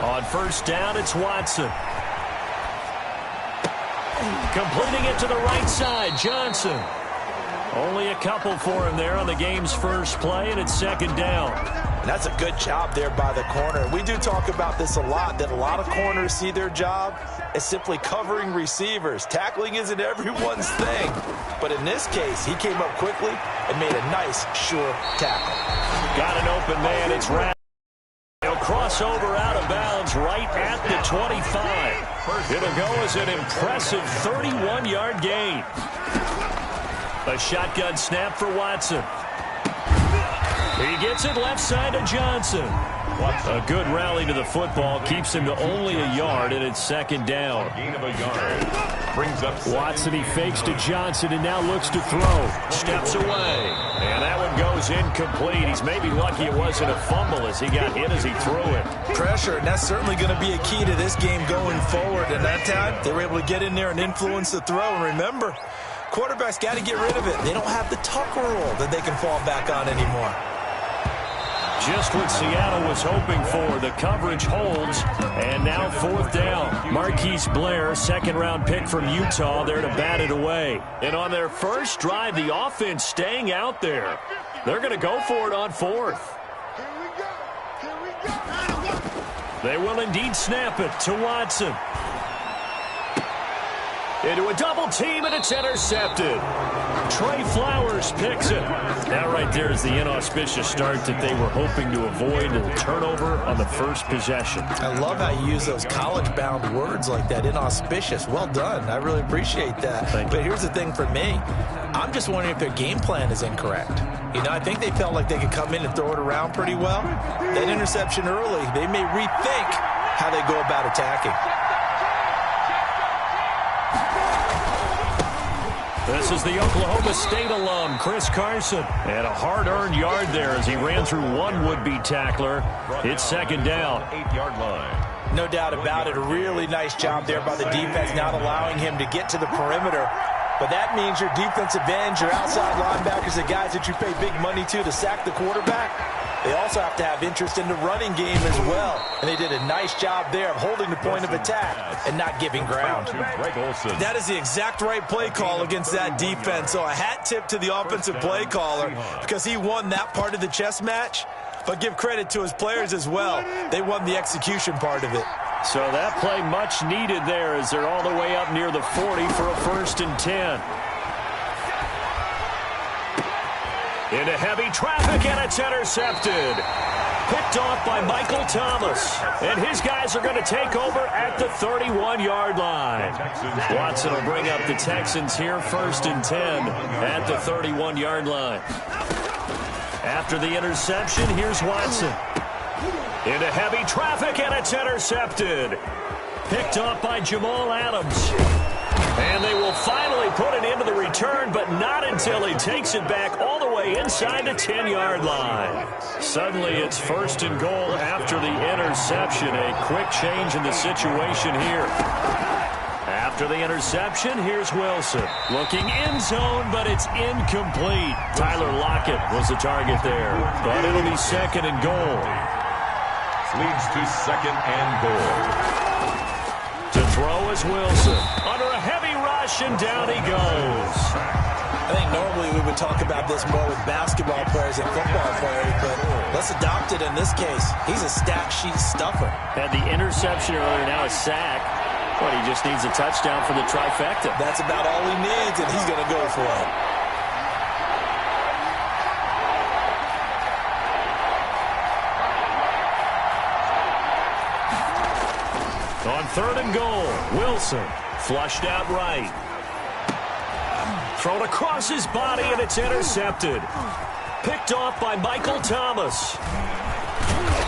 On first down, it's Watson. Completing it to the right side, Johnson. Only a couple for him there on the game's first play, and it's second down. And that's a good job there by the corner. We do talk about this a lot, that a lot of corners see their job as simply covering receivers. Tackling isn't everyone's thing. But in this case, he came up quickly and made a nice, sure tackle. Got an open man. It's Rad. He'll cross over out of bounds right at the 25. It'll go as an impressive 31-yard gain. A shotgun snap for Watson. He gets it left side to Johnson. A good rally to the football keeps him to only a yard, and it's second down. Gain of a yard. Brings up Watson, he fakes to Johnson and now looks to throw. Steps away. And that one goes incomplete. He's maybe lucky it wasn't a fumble as he got hit as he threw it. Pressure, and that's certainly going to be a key to this game going forward. And that time, they were able to get in there and influence the throw. And remember, quarterbacks got to get rid of it. They don't have the Tucker rule that they can fall back on anymore. Just what Seattle was hoping for. The coverage holds, and now fourth down. Marquise Blair, second-round pick from Utah, there to bat it away. And on their first drive, the offense staying out there. They're going to go for it on fourth. They will indeed snap it to Watson. Into a double team, and it's intercepted. Trey Flowers picks it. That right there is the inauspicious start that they were hoping to avoid, and turnover on the first possession. I love how you use those college-bound words like that, inauspicious. Well done. I really appreciate that. But here's the thing for me. I'm just wondering if their game plan is incorrect. You know, I think they felt like they could come in and throw it around pretty well. That interception early, they may rethink how they go about attacking. This is the Oklahoma State alum, Chris Carson. And a hard-earned yard there as he ran through one would-be tackler. It's second down. 8-yard line. No doubt about it. A really nice job there by the defense, not allowing him to get to the perimeter. But that means your defensive ends, your outside linebackers, the guys that you pay big money to sack the quarterback, they also have to have interest in the running game as well. And they did a nice job there of holding the point of attack and not giving ground. That is the exact right play call against that defense. So a hat tip to the offensive play caller because he won that part of the chess match. But give credit to his players as well. They won the execution part of it. So that play much needed there as they're all the way up near the 40 for a 1st and 10. Into heavy traffic, and it's intercepted. Picked off by Michael Thomas. And his guys are going to take over at the 31-yard line. Watson will bring up the Texans here 1st and 10 at the 31-yard line. After the interception, here's Watson. Into heavy traffic, and it's intercepted. Picked off by Jamal Adams. And they will finally put it into the return, but not until he takes it back all the way inside the 10-yard line. Suddenly, it's 1st and goal after the interception. A quick change in the situation here. After the interception, here's Wilson. Looking end zone, but it's incomplete. Tyler Lockett was the target there, but it'll be 2nd and goal. Leads to 2nd and goal. To throw is Wilson. Under a heavy rush, and down he goes. I think normally we would talk about this more with basketball players and football players, but let's adopt it in this case. He's a stat sheet stuffer. Had the interception earlier, now a sack. But he just needs a touchdown for the trifecta. That's about all he needs, and he's going to go for it. On 3rd and goal, Wilson flushed out right. Thrown across his body, and it's intercepted. Picked off by Michael Thomas.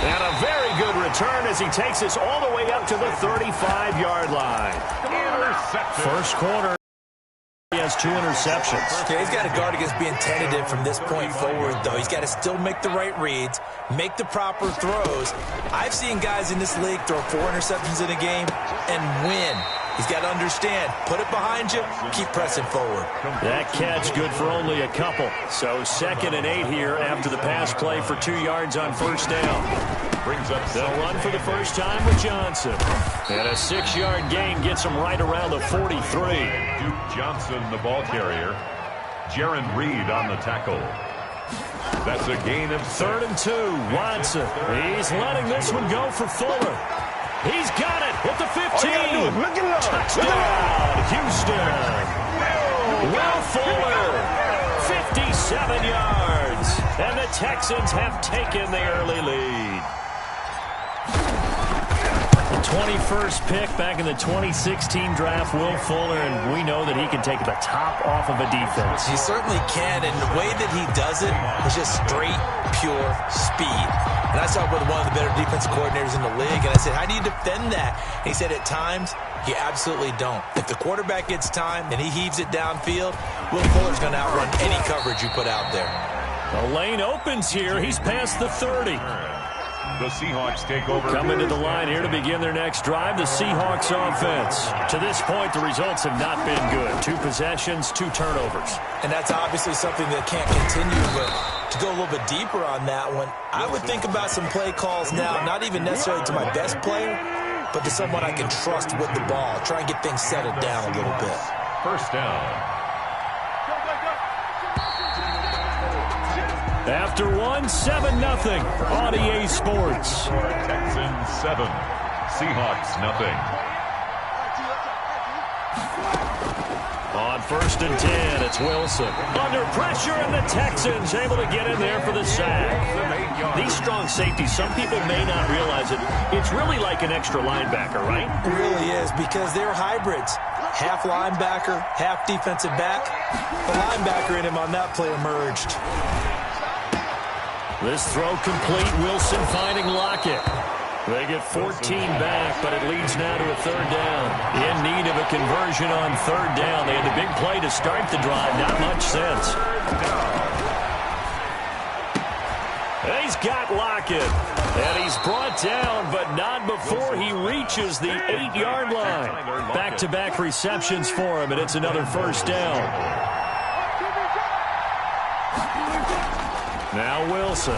And a very good return as he takes us all the way up to the 35-yard line. First quarter, he has 2 interceptions. Okay, he's got to guard against being tentative from this point forward, though. He's got to still make the right reads, make the proper throws. I've seen guys in this league throw 4 interceptions in a game and win. He's got to understand, put it behind you, keep pressing forward. That catch good for only a couple. So 2nd and 8 here after the pass play for 2 yards on 1st down. brings up They'll run for the first time with Johnson. And a 6-yard gain gets him right around the 43. Duke Johnson, the ball carrier. Jaron Reed on the tackle. That's a gain of 3rd and 2. Watson. He's letting this one go for Fuller. He's got it at the 15. Touchdown, Houston. Will Fuller, 57 yards. And the Texans have taken the early lead. The 21st pick back in the 2016 draft, Will Fuller, and we know that he can take the top off of a defense. He certainly can, and the way that he does it is just straight, pure speed. And I saw it with one of the better defensive coordinators in the league, and I said, how do you defend that? And he said, at times, you absolutely don't. If the quarterback gets time and he heaves it downfield, Will Fuller's going to outrun any coverage you put out there. The lane opens here. He's past the 30. The Seahawks take over. Coming to the line here to begin their next drive, the Seahawks offense. To this point, the results have not been good. 2 possessions, 2 turnovers. And that's obviously something that can't continue, but to go a little bit deeper on that one, I would think about some play calls now, not even necessarily to my best player, but to someone I can trust with the ball. Try and get things settled down a little bit. First down. After 1, 7-0 on EA Sports. Texans 7, Seahawks nothing. On 1st and 10, it's Wilson. Under pressure, and the Texans able to get in there for the sack. These strong safeties, some people may not realize it. It's really like an extra linebacker, right? It really is, because they're hybrids. Half linebacker, half defensive back. The linebacker in him on that play emerged. This throw complete. Wilson finding Lockett. They get 14 back, but it leads now to a 3rd down. In need of a conversion on 3rd down. They had the big play to start the drive. Not much sense. He's got Lockett. And he's brought down, but not before he reaches the 8-yard line. Back-to-back receptions for him, and it's another 1st down. Now Wilson.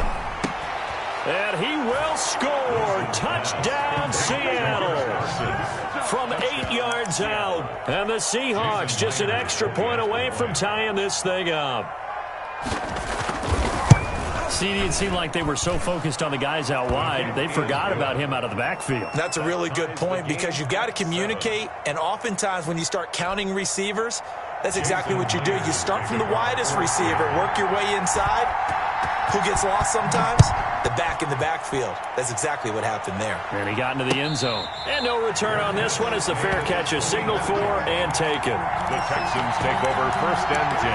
And he will score. Touchdown, Seattle. From 8 yards out. And the Seahawks just an extra point away from tying this thing up. CD, it seemed like they were so focused on the guys out wide, they forgot about him out of the backfield. That's a really good point, because you've got to communicate, and oftentimes when you start counting receivers, that's exactly what you do. You start from the widest receiver, work your way inside. Who gets lost sometimes? The back in the backfield. That's exactly what happened there. And he got into the end zone. And no return on this one as the fair catch is signaled for and taken. The Texans take over 1st and 10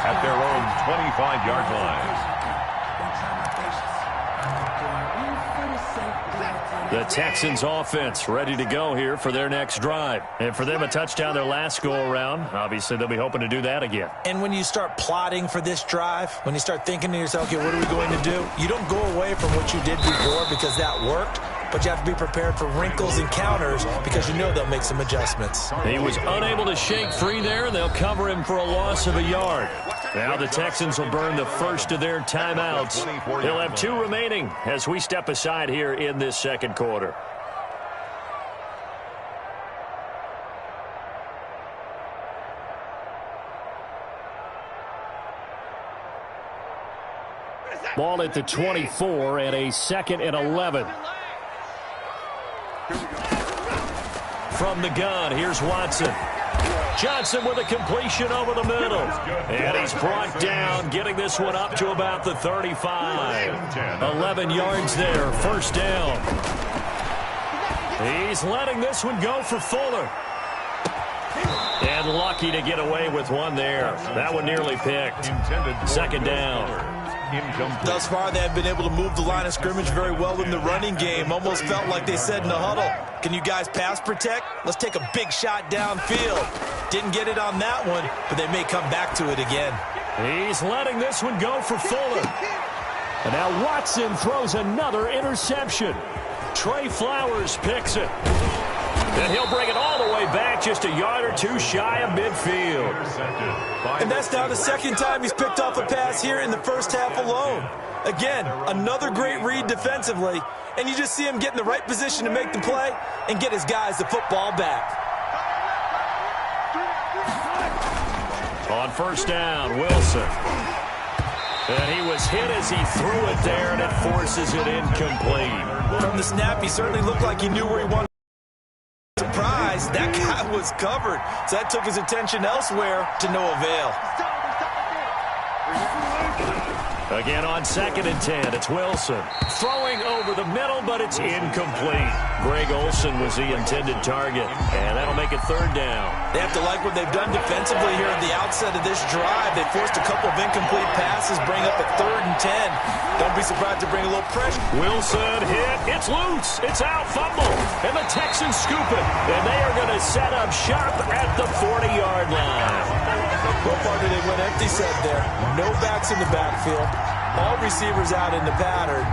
at their own 25-yard line. The Texans offense ready to go here for their next drive. And for them, a touchdown their last go-around. Obviously, they'll be hoping to do that again. And when you start plotting for this drive, when you start thinking to yourself, okay, what are we going to do? You don't go away from what you did before because that worked, but you have to be prepared for wrinkles and counters because you know they'll make some adjustments. He was unable to shake free there, and they'll cover him for a loss of a yard. Now the Texans will burn the first of their timeouts. They'll have 2 remaining as we step aside here in this 2nd quarter. Ball at the 24 and a 2nd and 11. From the gun, here's Watson. Johnson with a completion over the middle. And he's brought down, getting this one up to about the 35. 11 yards there, 1st down. He's letting this one go for Fuller. And lucky to get away with one there. That one nearly picked. 2nd down. Thus far, they have been able to move the line of scrimmage very well in the running game. Almost felt like they said in the huddle, can you guys pass protect? Let's take a big shot downfield. Didn't get it on that one, but they may come back to it again. He's letting this one go for Fuller. And now Watson throws another interception. Trey Flowers picks it. And he'll bring it all the way back just a yard or 2 shy of midfield. And that's now the 2nd time he's picked off a pass here in the 1st half alone. Again, another great read defensively, and you just see him get in the right position to make the play and get his guys the football back. On first down, Wilson. And he was hit as he threw it there, and it forces it incomplete. From the snap, he certainly looked like he knew where he wanted. Surprise, that guy was covered, so that took his attention elsewhere to no avail. Again on 2nd and 10, it's Wilson. Throwing over the middle, but it's incomplete. Greg Olsen was the intended target, and that'll make it 3rd down. They have to like what they've done defensively here at the outset of this drive. They forced a couple of incomplete passes, bring up a 3rd and 10. Don't be surprised to bring a little pressure. Wilson hit. It's loose. It's out. Fumble. And the Texans scoop it. And they are going to set up shop at the 40-yard line. What part did they went empty set there? No backs in the backfield. All receivers out in the pattern.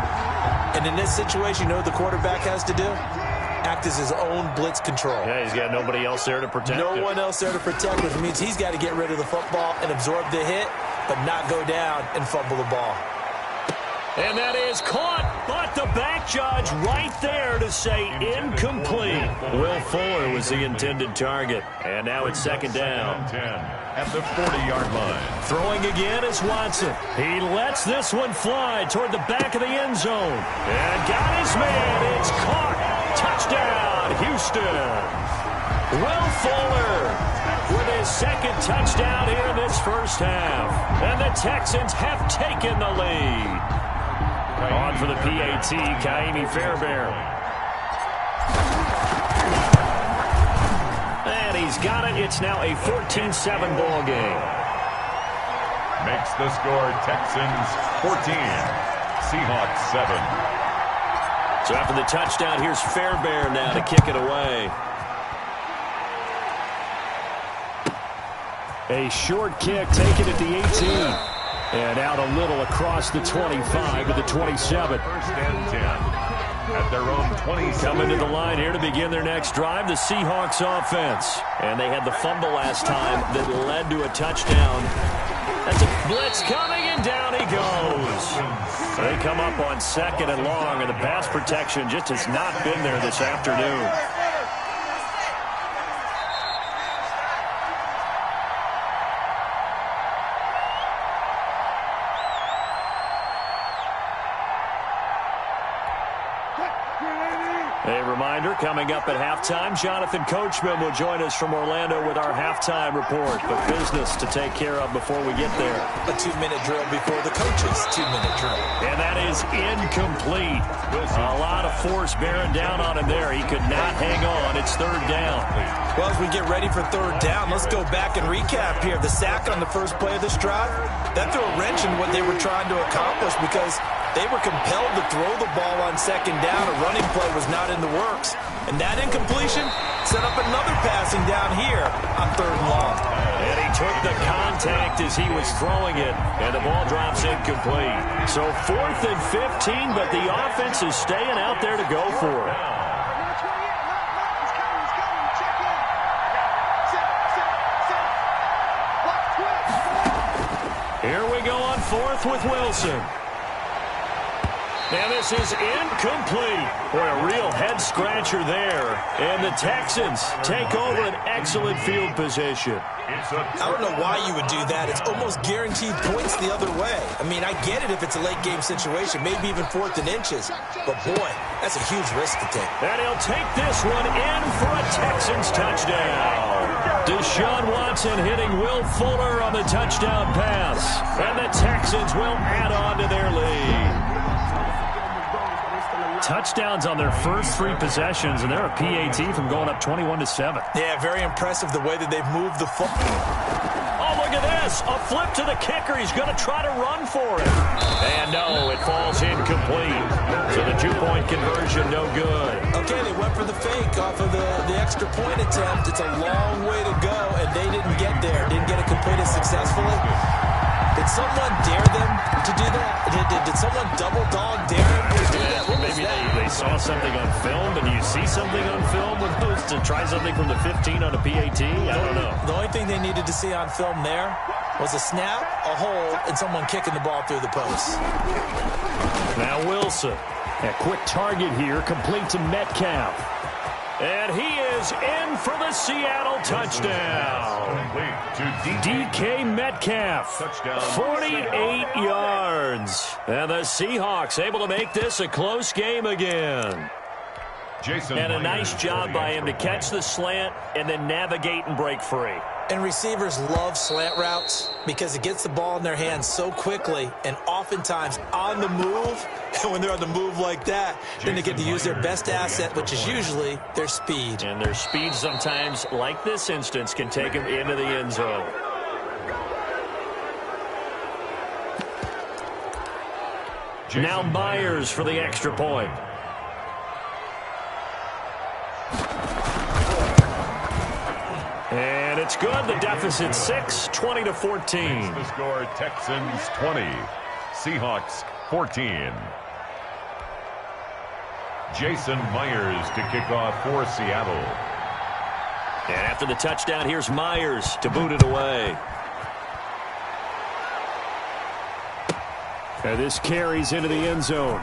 And in this situation, you know what the quarterback has to do? Act as his own blitz control. Yeah, he's got nobody else there to protect him. No one else there to protect, which means he's got to get rid of the football and absorb the hit, but not go down and fumble the ball. And that is caught, but the back judge right there to say incomplete. Will Fuller was the intended target. And now it's 2nd down. 10 at the 40-yard line. Throwing again is Watson. He lets this one fly toward the back of the end zone. And got his man. It's caught. Touchdown, Houston. Will Fuller with his 2nd touchdown here in this first half. And the Texans have taken the lead. On for the PAT, Kaimi Fairbairn. And he's got it. It's now a 14-7 ball game. Makes the score Texans 14, Seahawks 7. So after the touchdown, here's Fairbairn now to kick it away. A short kick taken at the 18. And out a little across the 25 to the 27. 1st and 10 at their own 27. Coming to the line here to begin their next drive, the Seahawks offense. And they had the fumble last time that led to a touchdown. That's a blitz coming, and down he goes. They come up on 2nd and long, and the pass protection just has not been there this afternoon. A reminder, coming up at halftime, Jonathan Coachman will join us from Orlando with our halftime report. But business to take care of before we get there. A 2-minute drill before the coach's 2-minute drill. And that is incomplete. A lot of force bearing down on him there. He could not hang on. It's 3rd down. Well, as we get ready for 3rd down, let's go back and recap here. The sack on the first play of this drive, that threw a wrench in what they were trying to accomplish because they were compelled to throw the ball on 2nd down. A running play was not in the works. And that incompletion set up another passing down here on 3rd and long. And he took the contact as he was throwing it, and the ball drops incomplete. So 4th and 15, but the offense is staying out there to go for it. Here we go on 4th with Wilson. And this is incomplete. Boy, a real head-scratcher there. And the Texans take over an excellent field position. I don't know why you would do that. It's almost guaranteed points the other way. I mean, I get it if it's a late-game situation, maybe even 4th and inches. But, boy, that's a huge risk to take. And he'll take this one in for a Texans touchdown. Deshaun Watson hitting Will Fuller on the touchdown pass. And the Texans will add on to their lead. Touchdowns on their first 3 possessions, and they're a PAT from going up 21-7. Yeah, very impressive the way that they've moved the football. Oh, look at this. A flip to the kicker. He's going to try to run for it. And no, it falls incomplete. So the 2-point conversion, no good. Okay, they went for the fake off of the extra point attempt. It's a long way to go, and they didn't get there. Didn't get it completed successfully. Did someone dare them to do that? Did someone double dog dare them to do that? Maybe they saw something on film, and you see something on film with those to try something from the 15 on a PAT? I don't know. The only thing they needed to see on film there was a snap, a hold, and someone kicking the ball through the post. Now Wilson. A quick target here, complete to Metcalf. And he is in for the Seattle touchdown. DK Metcalf, 48 yards. And the Seahawks able to make this a close game again. And a nice job by him to catch the slant and then navigate and break free. And receivers love slant routes because it gets the ball in their hands so quickly and oftentimes on the move. And when they're on the move like that, then they get to use their best asset, which is usually their speed. And their speed sometimes, like this instance, can take them into the end zone. Now Myers for the extra point. And it's good. The deficit 6, 20-14. The score, Texans 20, Seahawks 14. Jason Myers to kick off for Seattle. And after the touchdown, here's Myers to boot it away. And this carries into the end zone.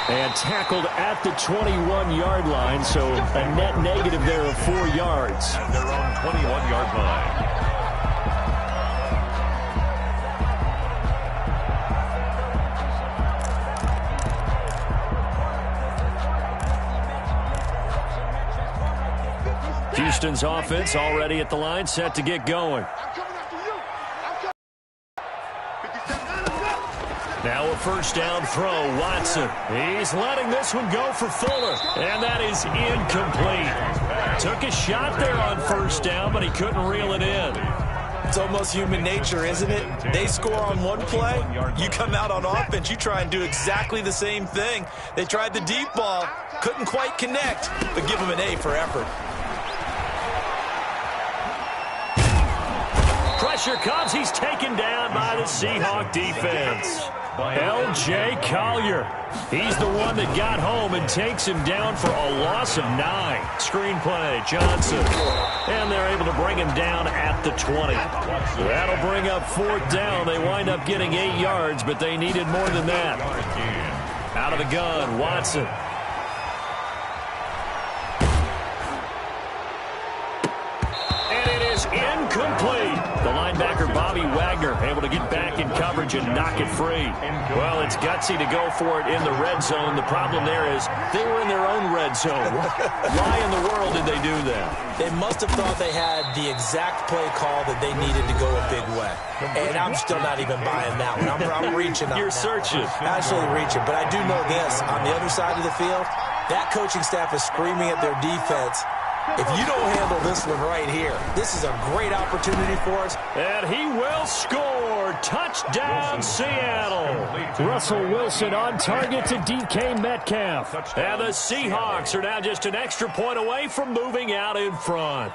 And tackled at the 21-yard line, so a net negative there of 4 yards. At their own 21-yard line. Houston's offense already at the line, set to get going. Now a first down throw, Watson. He's letting this one go for Fuller, and that is incomplete. Took a shot there on first down, but he couldn't reel it in. It's almost human nature, isn't it? They score on one play, you come out on offense, you try and do exactly the same thing. They tried the deep ball, couldn't quite connect, but give them an A for effort. Pressure comes. He's taken down by the Seahawk defense. L.J. Collier. He's the one that got home and takes him down for a loss of 9. Screenplay, Johnson. And they're able to bring him down at the 20. That'll bring up 4th down. They wind up getting 8 yards, but they needed more than that. Out of the gun, Watson. Incomplete. The linebacker, Bobby Wagner, able to get back in coverage and knock it free. Well, it's gutsy to go for it in the red zone. The problem there is they were in their own red zone. Why in the world did they do that? They must have thought they had the exact play call that they needed to go a big way. And I'm still not even buying that one. I'm reaching on You're that searching. one. Actually reaching. But I do know this. On the other side of the field, that coaching staff is screaming at their defense, if you don't handle this one right here, this is a great opportunity for us. And he will score. Touchdown, Seattle. Russell Wilson on target to DK Metcalf. And the Seahawks are now just an extra point away from moving out in front.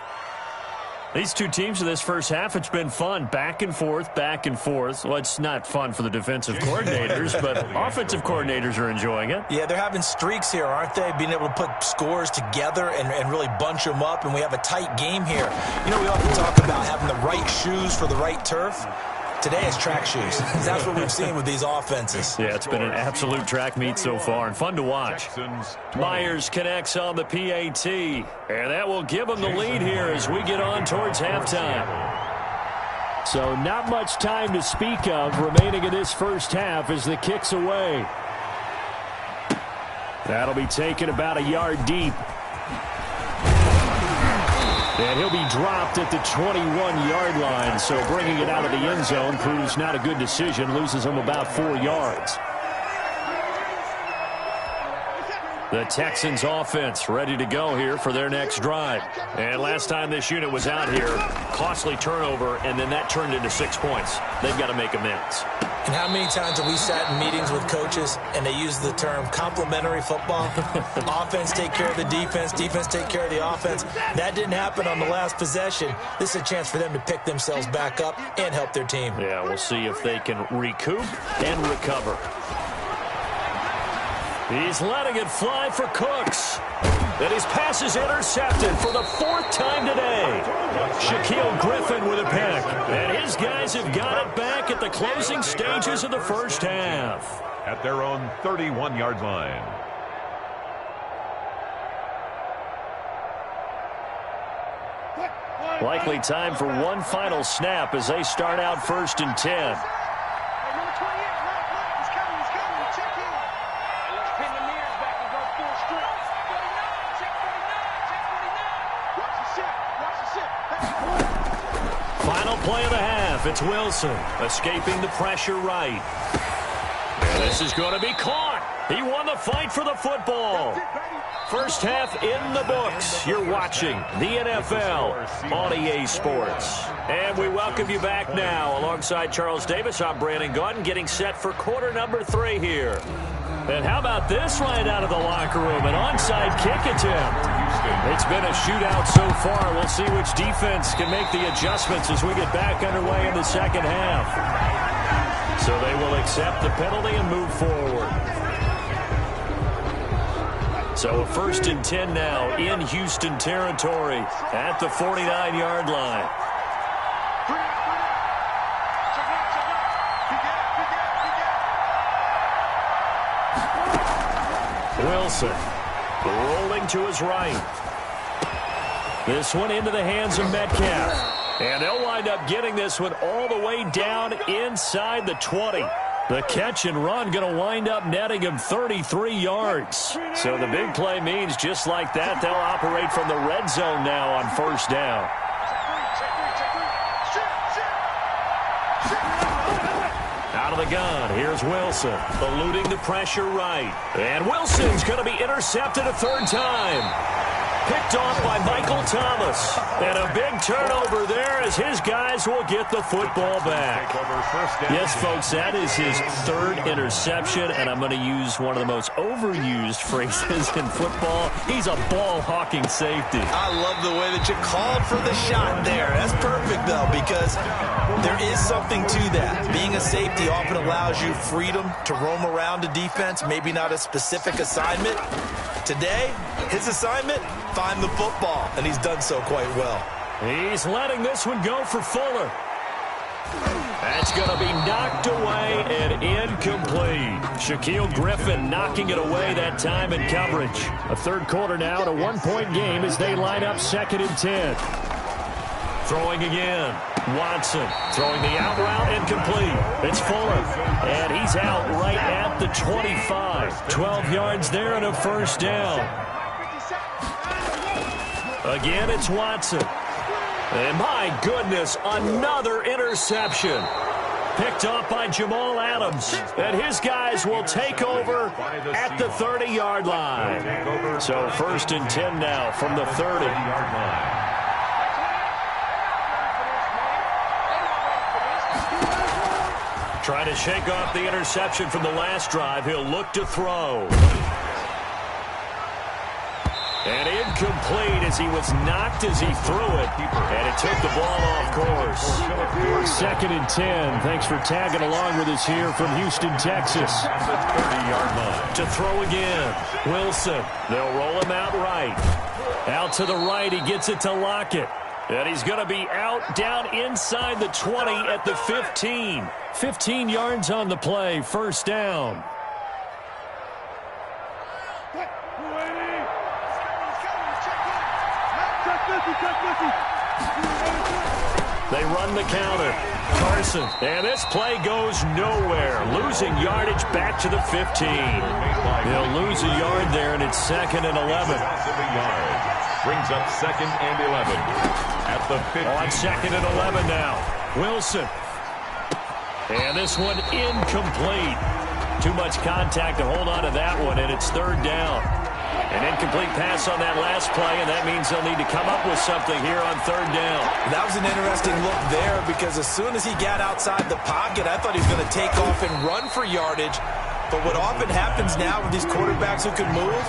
These two teams in this first half, it's been fun. Back and forth, back and forth. Well, it's not fun for the defensive coordinators, but offensive coordinators are enjoying it. Yeah, they're having streaks here, aren't they? Being able to put scores together and really bunch them up, and we have a tight game here. You know, we often talk about having the right shoes for the right turf. Today is track shoes. That's what we've seen with these offenses. Yeah, it's been an absolute track meet so far and fun to watch. Myers connects on the PAT, and that will give them the lead here as we get on towards halftime. So not much time to speak of remaining in this first half as the kick's away. That'll be taken about a yard deep. And he'll be dropped at the 21-yard line, so bringing it out of the end zone proves not a good decision, loses him about 4 yards. The Texans offense ready to go here for their next drive. And last time this unit was out here, costly turnover, and then that turned into 6 points. They've got to make amends. And how many times have we sat in meetings with coaches and they use the term complementary football? Offense take care of the defense, defense take care of the offense. That didn't happen on the last possession. This is a chance for them to pick themselves back up and help their team. Yeah, we'll see if they can recoup and recover. He's letting it fly for Cooks. And his pass is intercepted for the 4th time today. Shaquille Griffin with a pick. And his guys have got it back at the closing stages of the first half. At their own 31-yard line. Likely time for one final snap as they start out 1st and 10. Final play of the half. It's Wilson escaping the pressure right. And this is going to be caught. He won the fight for the football. First half in the books. You're watching the NFL on EA Sports. And we welcome you back now. Alongside Charles Davis, I'm Brandon Gaudin, getting set for quarter number 3 here. And how about this right out of the locker room? An onside kick attempt. It's been a shootout so far. We'll see which defense can make the adjustments as we get back underway in the second half. So they will accept the penalty and move forward. So a 1st and 10 now in Houston territory at the 49-yard line. Wilson rolling to his right. This one into the hands of Metcalf. And they'll wind up getting this one all the way down inside the 20. The catch and run going to wind up netting him 33 yards. So the big play means just like that, they'll operate from the red zone now on 1st down. Out of the gun, here's Wilson, eluding the pressure right. And Wilson's going to be intercepted a 3rd time. Picked off by Michael Thomas. And a big turnover there as his guys will get the football back. Yes, folks, that is his 3rd interception, and I'm going to use one of the most overused phrases in football. He's a ball-hawking safety. I love the way that you called for the shot there. That's perfect, though, because there is something to that. Being a safety often allows you freedom to roam around a defense, maybe not a specific assignment. Today, his assignment, find the football, and he's done so quite well. He's letting this one go for Fuller. That's going to be knocked away and incomplete. Shaquille Griffin knocking it away that time in coverage. A 3rd quarter now, and a 1-point game as they line up 2nd and 10. Throwing again. Watson throwing the out route incomplete. It's Fuller. And he's out right at the 25. 12 yards there and a 1st down. Again, it's Watson. And my goodness, another interception. Picked off by Jamal Adams. And his guys will take over at the 30-yard line. So 1st and 10 now from the 30. Trying to shake off the interception from the last drive. He'll look to throw. And incomplete as he was knocked as he threw it. And it took the ball off course. 2nd and 10. Thanks for tagging along with us here from Houston, Texas. 30-yard line. To throw again. Wilson. They'll roll him out right. Out to the right. He gets it to Lockett. And he's going to be out down inside the 20 at the 15. 15 yards on the play. 1st down. They run the counter. Carson. And this play goes nowhere. Losing yardage back to the 15. They'll lose a yard there, and it's 2nd and 11. Brings up 2nd and 11 at the 15. On 2nd and 11 now. Wilson. And this one incomplete. Too much contact to hold on to that one, and it's 3rd down. An incomplete pass on that last play, and that means they'll need to come up with something here on 3rd down. That was an interesting look there because as soon as he got outside the pocket, I thought he was going to take off and run for yardage. But what often happens now with these quarterbacks who can move,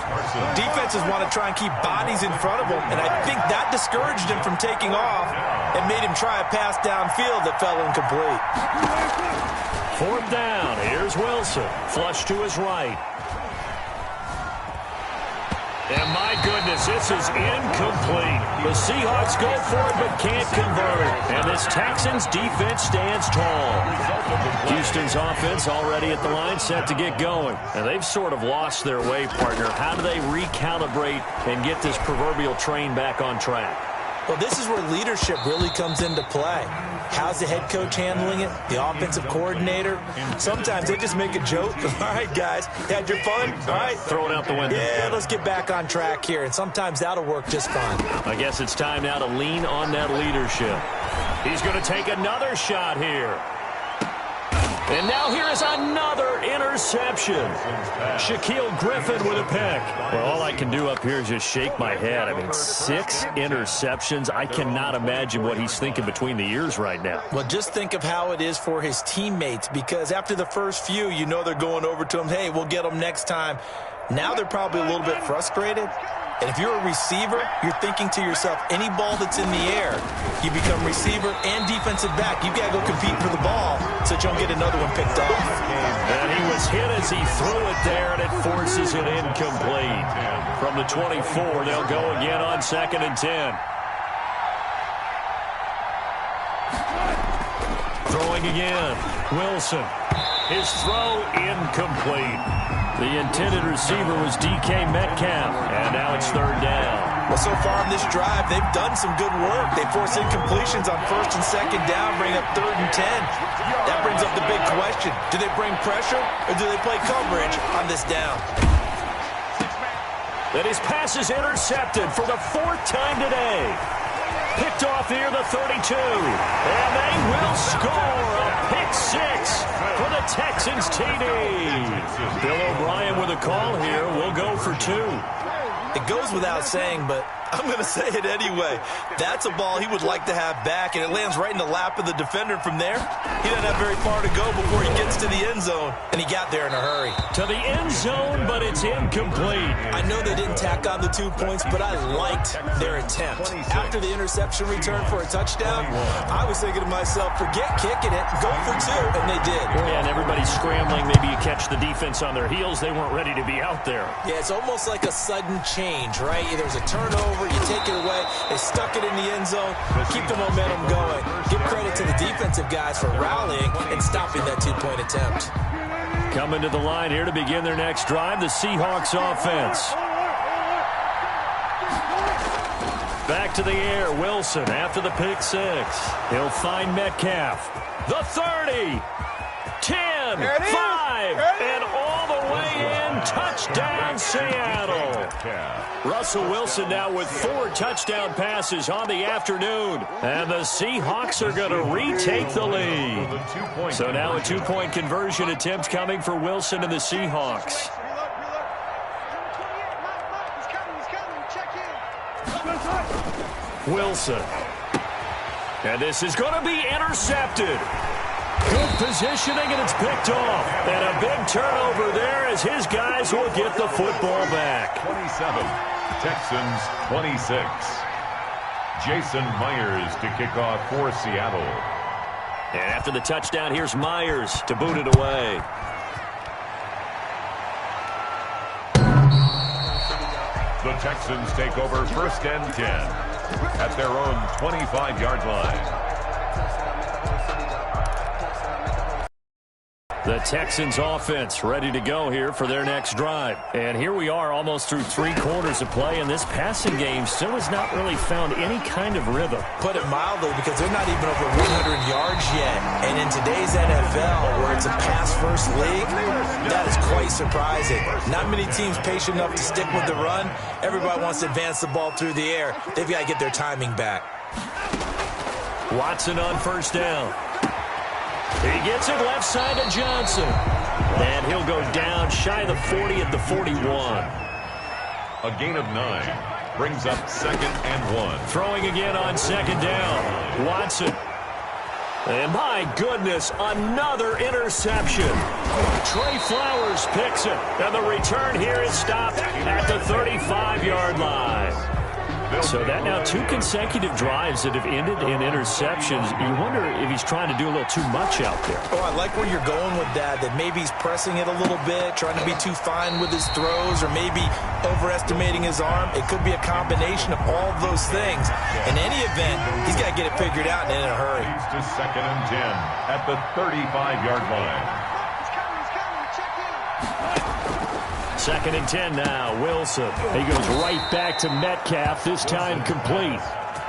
defenses want to try and keep bodies in front of them, and I think that discouraged him from taking off and made him try a pass downfield that fell incomplete. 4th down. Here's Wilson. Flush to his right. And my goodness, this is incomplete. The Seahawks go for it but can't convert. And this Texans defense stands tall. Houston's offense already at the line, set to get going. And they've sort of lost their way, partner. How do they recalibrate and get this proverbial train back on track? Well, this is where leadership really comes into play. How's the head coach handling it? The offensive coordinator? Sometimes they just make a joke. All right, guys, had your fun? All right. Throw it out the window. Yeah, let's get back on track here. And sometimes that'll work just fine. I guess it's time now to lean on that leadership. He's going to take another shot here. And now here is another interception. Shaquille Griffin with a pick. Well, all I can do up here is just shake my head. I mean, 6 interceptions. I cannot imagine what he's thinking between the ears right now. Well, just think of how it is for his teammates, because after the first few, you know they're going over to him, hey, we'll get them next time. Now they're probably a little bit frustrated. And if you're a receiver, you're thinking to yourself, any ball that's in the air, you become receiver and defensive back. You've got to go compete for the ball so that you don't get another one picked off. And he was hit as he threw it there, and it forces it incomplete. From the 24, they'll go again on 2nd and 10. Throwing again. Wilson. His throw incomplete. The intended receiver was DK Metcalf, and now it's 3rd down. Well, so far on this drive, they've done some good work. They force incompletions on 1st and 2nd down, bring up 3rd and 10. That brings up the big question. Do they bring pressure, or do they play coverage on this down? That his pass is intercepted for the 4th time today. Picked off near the 32. And they will score a pick 6 for the Texans TD. Bill O'Brien with a call here. We'll go for 2. It goes without saying, but I'm going to say it anyway. That's a ball he would like to have back, and it lands right in the lap of the defender from there. He doesn't have very far to go before he gets to the end zone, and he got there in a hurry. To the end zone, but it's incomplete. I know they didn't tack on the 2 points, but I liked their attempt. After the interception return for a touchdown, I was thinking to myself, forget kicking it, go for 2, and they did. Yeah, and everybody's scrambling. Maybe you catch the defense on their heels. They weren't ready to be out there. Yeah, it's almost like a sudden change, right? There's a turnover, you take it away, they stuck it in the end zone, keep the momentum going. Give credit to the defensive guys for rallying and stopping that 2-point attempt. Coming to the line here to begin their next drive, the Seahawks offense. Back to the air, Wilson after the pick 6. He'll find Metcalf. The 30, 10, 5, and all the way in. Touchdown, Seattle. Russell Wilson now with 4 touchdown passes on the afternoon. And the Seahawks are going to retake the lead. So now a 2-point conversion attempt coming for Wilson and the Seahawks. Wilson. And this is going to be intercepted. Good positioning, and it's picked off. And a big turnover there as his guys will get the football back. 27, Texans 26. Jason Myers to kick off for Seattle. And after the touchdown, here's Myers to boot it away. The Texans take over 1st and 10 at their own 25-yard line. The Texans offense ready to go here for their next drive. And here we are almost through 3 quarters of play, and this passing game still has not really found any kind of rhythm. Put it mildly, because they're not even over 100 yards yet. And in today's NFL, where it's a pass-first league, that is quite surprising. Not many teams patient enough to stick with the run. Everybody wants to advance the ball through the air. They've got to get their timing back. Watson on 1st down. He gets it left side to Johnson. And he'll go down shy of the 40 at the 41. A gain of 9 brings up 2nd and 1. Throwing again on 2nd down. Watson. And my goodness, another interception. Trey Flowers picks it. And the return here is stopped at the 35-yard line. So that now 2 consecutive drives that have ended in interceptions. You wonder if he's trying to do a little too much out there. Oh, I like where you're going with that maybe he's pressing it a little bit, trying to be too fine with his throws, or maybe overestimating his arm. It could be a combination of all of those things. In any event, he's got to get it figured out and in a hurry. To 2nd and 10 at the 35-yard line. 2nd and 10 now. Wilson. He goes right back to Metcalf, this time complete.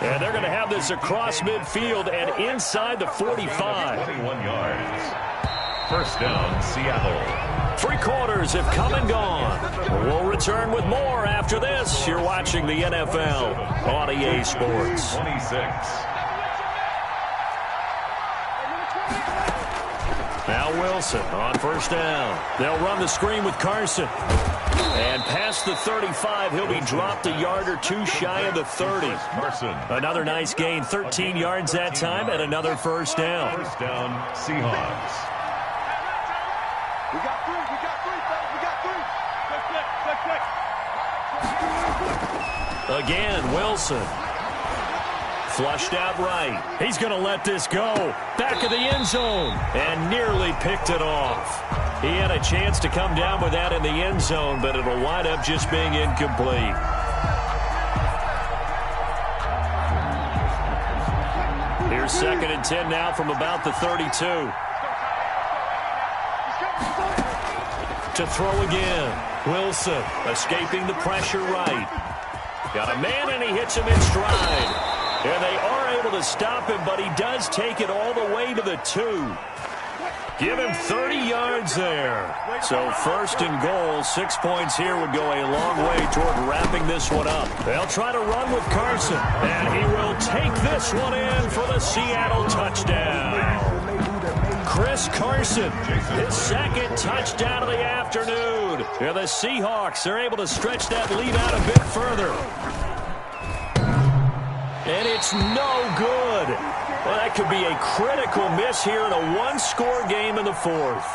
And they're going to have this across midfield and inside the 45. 21 yards. First down, Seattle. 3 quarters have come and gone. We'll return with more after this. You're watching the NFL on EA Sports. 26. Now Wilson on first down. They'll run the screen with Carson. And past the 35, he'll be dropped a yard or 2 shy of the 30. Carson. Another nice gain, 13 yards that time, and another first down. First down, Seahawks. We got 3, fellas. We got 3. Quick. Again, Wilson. Flushed out right. He's going to let this go. Back of the end zone. And nearly picked it off. He had a chance to come down with that in the end zone, but it'll wind up just being incomplete. Here's 2nd and 10 now from about the 32. To throw again. Wilson escaping the pressure right. Got a man and he hits him in stride. And they are able to stop him, but he does take it all the way to the 2. Give him 30 yards there. So 1st and goal, 6 points here would go a long way toward wrapping this one up. They'll try to run with Carson, and he will take this one in for the Seattle touchdown. Chris Carson, his 2nd touchdown of the afternoon. And the Seahawks are able to stretch that lead out a bit further. And it's no good. Well, that could be a critical miss here in a 1-score game in the 4th.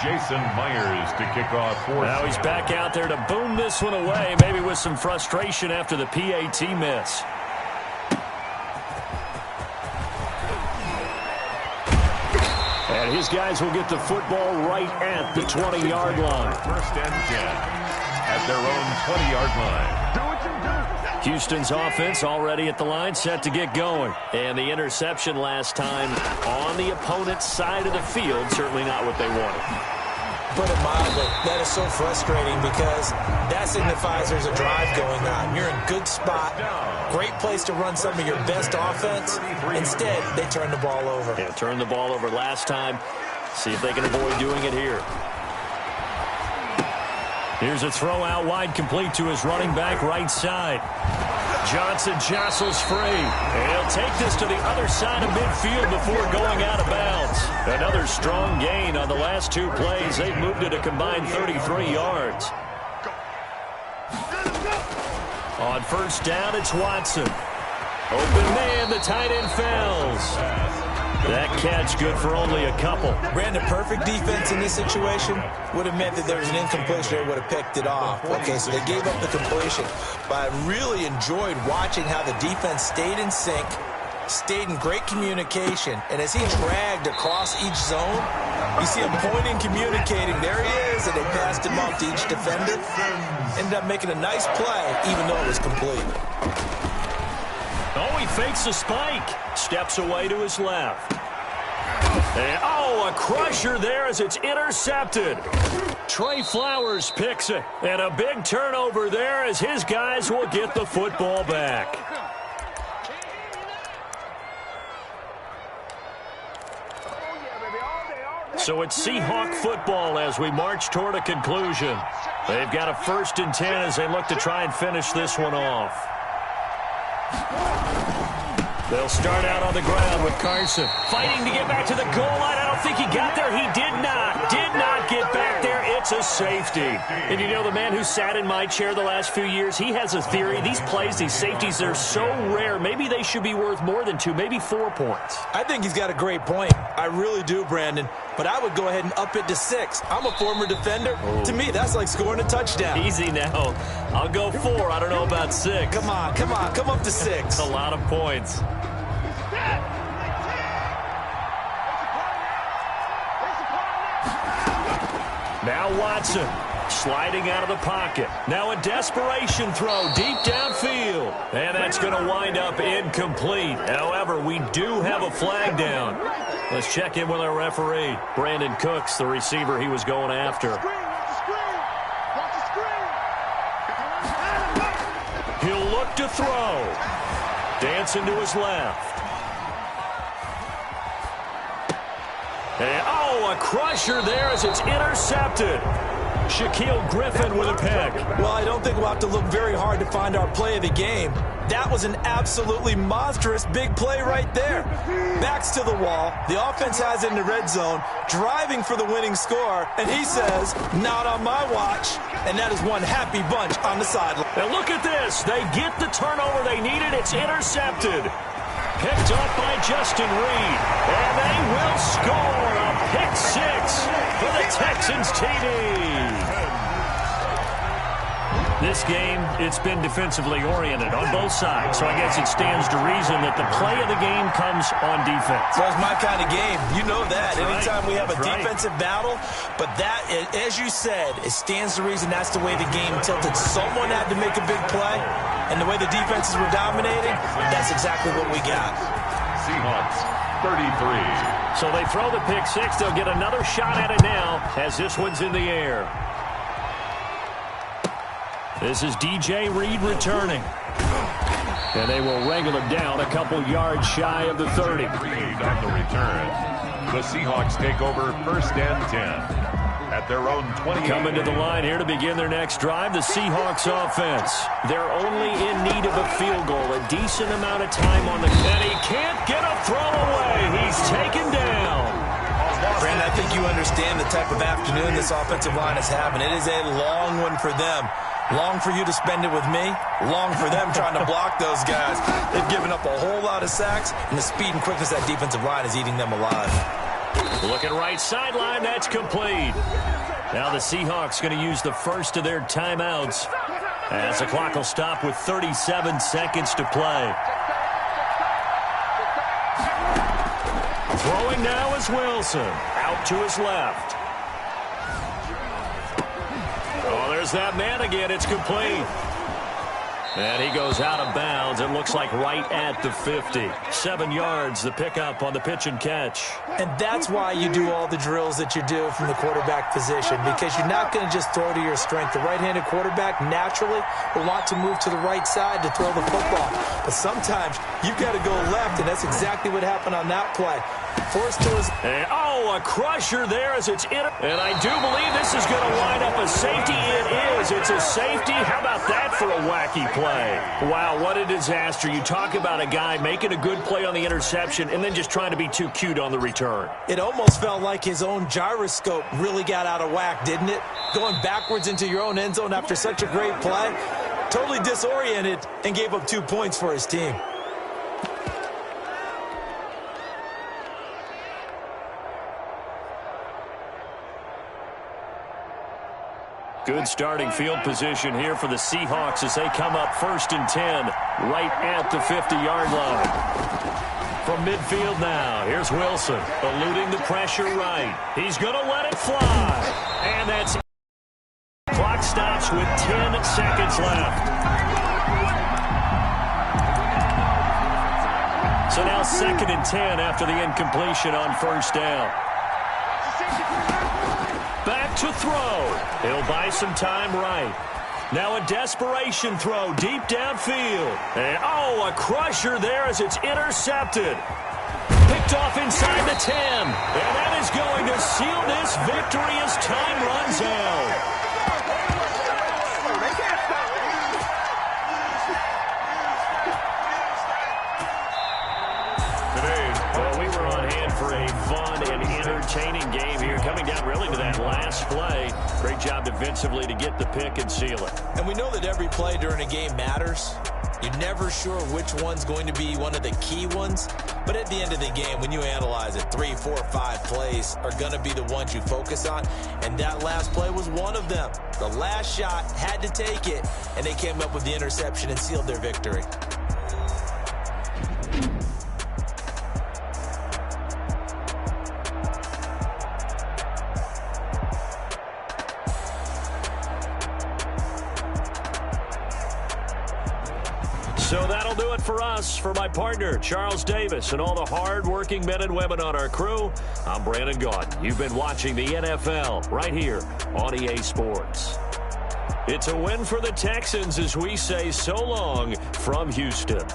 Jason Myers to kick off 4th. Now he's back out there to boom this one away, maybe with some frustration after the PAT miss. And his guys will get the football right at the 20-yard line. 1st and 10 at their own 20-yard line. Houston's offense already at the line, set to get going. And the interception last time on the opponent's side of the field, certainly not what they wanted. Put it mildly, that is so frustrating because that signifies there's a drive going on. You're in a good spot, great place to run some of your best offense. Instead, they turn the ball over. Yeah, turned the ball over last time. See if they can avoid doing it here. Here's a throw out wide, complete to his running back right side. Johnson jostles free. And he'll take this to the other side of midfield before going out of bounds. Another strong gain on the last 2 plays. They've moved it a combined 33 yards. On first down, it's Watson. Open man, the tight end fails. That catch good for only a couple. Brandon, perfect defense in this situation would have meant that there was an incompletion that would have picked it off. Okay, so they gave up the completion. But I really enjoyed watching how the defense stayed in sync, stayed in great communication, and as he dragged across each zone, you see him pointing, communicating. There he is, and they passed him off to each defender. Ended up making a nice play, even though it was complete. Oh, he fakes a spike. Steps away to his left. And, a crusher there as it's intercepted. Trey Flowers picks it. And a big turnover there as his guys will get the football back. So it's Seahawk football as we march toward a conclusion. They've got a 1st and 10 as they look to try and finish this one off. They'll start out on the ground with Carson. Fighting to get back to the goal line. I don't think he got there. He did not. Did not get back there. It's a safety. And you know, the man who sat in my chair the last few years, he has a theory. These plays, these safeties, they're so rare. Maybe they should be worth more than 2, maybe 4 points. I think he's got a great point. I really do, Brandon. But I would go ahead and up it to 6. I'm a former defender. Oh. To me, that's like scoring a touchdown. Easy now. I'll go 4. I don't know about 6. Come on. Come up to 6. That's a lot of points. Now Watson sliding out of the pocket. Now a desperation throw deep downfield. And that's going to wind up incomplete. However, we do have a flag down. Let's check in with our referee. Brandon Cooks, the receiver he was going after. He'll look to throw. Dancing to his left. And, a crusher there as it's intercepted. Shaquille Griffin with a pick. Well, I don't think we'll have to look very hard to find our play of the game. That was an absolutely monstrous big play right there. Backs to the wall. The offense has it in the red zone, driving for the winning score, and he says, not on my watch. And that is one happy bunch on the sideline. And look at this. They get the turnover they needed. It's intercepted. Picked up by Justin Reed. And they will score a pick 6 for the Texans TD. This game, it's been defensively oriented on both sides, so I guess it stands to reason that the play of the game comes on defense. Well, it's my kind of game. You know that. Anytime we have a defensive battle, but that, as you said, it stands to reason that's the way the game tilted. Someone had to make a big play, and the way the defenses were dominating, that's exactly what we got. Seahawks, 33. So they throw the pick 6. They'll get another shot at it now as this one's in the air. This is DJ Reed returning. And they will wrangle him down a couple yards shy of the 30. Reed on the return. The Seahawks take over 1st and 10 at their own 20. Coming to the line here to begin their next drive, the Seahawks offense. They're only in need of a field goal, a decent amount of time on the... And he can't get a throw away. He's taken down. Brandon, I think you understand the type of afternoon this offensive line is having. It is a long one for them. Long for you to spend it with me. Long for them trying to block those guys. They've given up a whole lot of sacks, and the speed and quickness of that defensive line is eating them alive. Looking right sideline, that's complete. Now the Seahawks going to use the first of their timeouts as the clock will stop with 37 seconds to play. Throwing now is Wilson. Out to his left. Oh, there's that man again. It's complete. And he goes out of bounds. It looks like right at the 50. 7 yards, the pickup on the pitch and catch. And that's why you do all the drills that you do from the quarterback position, because you're not going to just throw to your strength. The right-handed quarterback naturally will want to move to the right side to throw the football. But sometimes you've got to go left, and that's exactly what happened on that play. Forced to his... And, a crusher there as it's in. And I do believe this is going to wind up a safety. It is. It's a safety. How about that for a wacky play? Wow, what a disaster. You talk about a guy making a good play on the interception and then just trying to be too cute on the return. It almost felt like his own gyroscope really got out of whack, didn't it? Going backwards into your own end zone after such a great play. Totally disoriented and gave up 2 points for his team. Good starting field position here for the Seahawks as they come up 1st and 10 right at the 50-yard line. From midfield now, here's Wilson eluding the pressure right. He's going to let it fly. And that's it. Clock stops with 10 seconds left. So now 2nd and 10 after the incompletion on 1st down. Back to throw. He'll buy some time right. Now a desperation throw deep downfield. And a crusher there as it's intercepted. Picked off inside the 10. And that is going to seal this victory as time runs out. play. Great job defensively to get the pick and seal it. And we know that every play during a game matters. You're never sure which one's going to be one of the key ones. But at the end of the game, when you analyze it, 3, 4, 5 plays are going to be the ones you focus on. And that last play was one of them. The last shot had to take it, and they came up with the interception and sealed their victory. So that'll do it for us. For my partner, Charles Davis, and all the hard-working men and women on our crew, I'm Brandon Gaudin. You've been watching the NFL right here on EA Sports. It's a win for the Texans as we say so long from Houston.